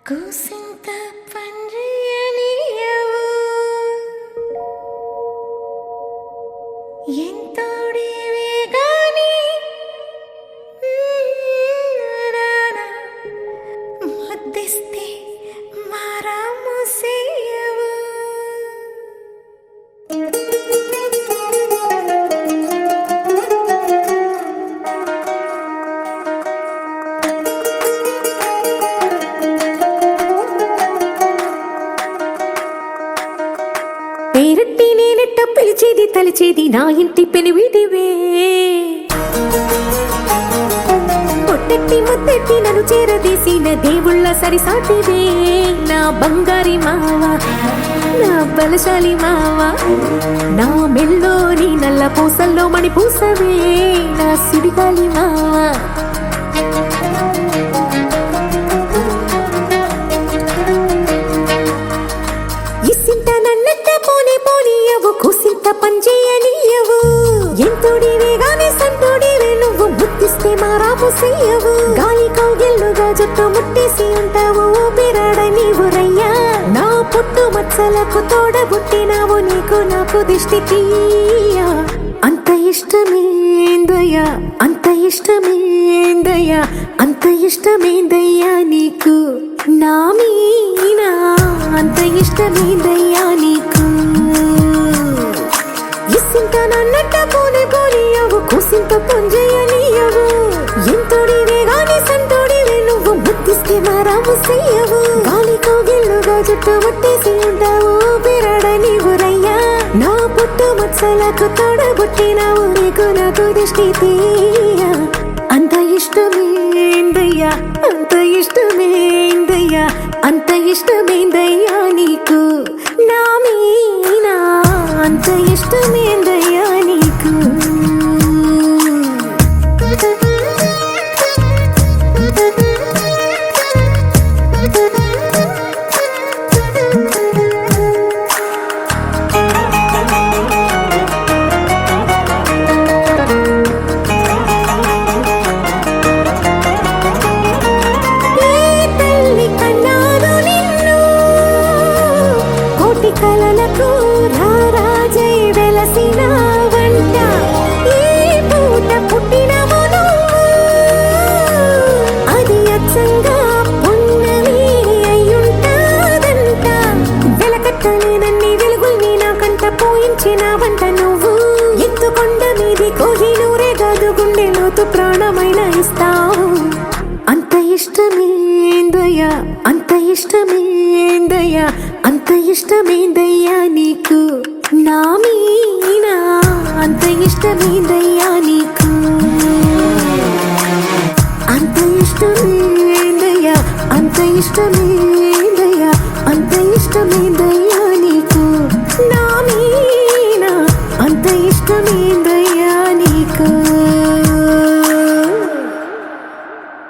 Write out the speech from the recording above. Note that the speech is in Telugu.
కూసింత పండ్రియనియవు ఎంతోడివే గాని ముద్దిస్తే మారాము సేయవు పేరట్టి నేనెట్ట పిలిచేది తలిచేది నా ఇంటి పెనివిటివే పొట్టెట్టి ముద్దెట్టి నన్ను చేరదీసిన దేవుళ్ళ సరిసాటివే నా బంగారి మావా నా బలశాలి మావా నా మెల్లోని నల్ల పూసల్లో మణి పూసవే నా సుడిగాలి మావా కూసింత పంచేయనియవు ఎంతోడివే గాని సంతోడివే నువ్వు ముద్దిస్తే మారాము సేయవు గాలి కౌగిల్లుగా జుట్టు ముట్టేసి ఉంటావు ఊపిరాడ నీవు రయ్యా నా పుట్టు మచ్చలకు తోడబుట్టినావు నీకు నాకు దిష్టి తీయా అంత ఇష్టమేందయ్యా అంత ఇష్టమేందయ్యా అంత ఇష్టమేందయ్యా నీకు నా మీనా అంత ఇష్టమేందయ్యా నీకు ఇసింత నన్నట్ట పోనీయవు కూసింత పొంజయ్యనియవు ఎంతోడివే గాని సంతోడివే నువ్వు ముద్దిస్తే మారాము సేయవు గాలి కౌగిల్లుగా జుట్టు ముట్టేసి ఉంటావు ఊపిరాడ నీవు రయ్యా నా పుట్టు మచ్చలకు తోడబుట్టినావు నీకు నాకు దిష్టి తీయా అంత ఇష్టమేందయ్యా అంత ఇష్టమేందయ్యా అంత ఇష్టమేందయ్యా నీకు నా మీనా అంత ఇష్టమేందయ్యా నీకు కలలకు రారాజై వెలసిన వంట ఈ పూట పుట్టినవు అది అచ్చంగా పున్నమి అయ్యుంటాదంట వెలకట్టలేనన్ని వెలుగుల్ని నాకంట పోయించిన వంట నువ్వు ఎత్తుకొండ మీది కోహినూరే కాదు గుండె లోతు ప్రాణమైన ఇస్తావు అంత ఇష్టమేందయ్యా అంత ఇష్టమేందయ్యా అంత ఇష్టమేందయ్యా నీకు నా మీనా అంత ఇష్టమేందయ్యా నీకు అంత ఇష్టమేందయ్యా అంత ఇష్టమే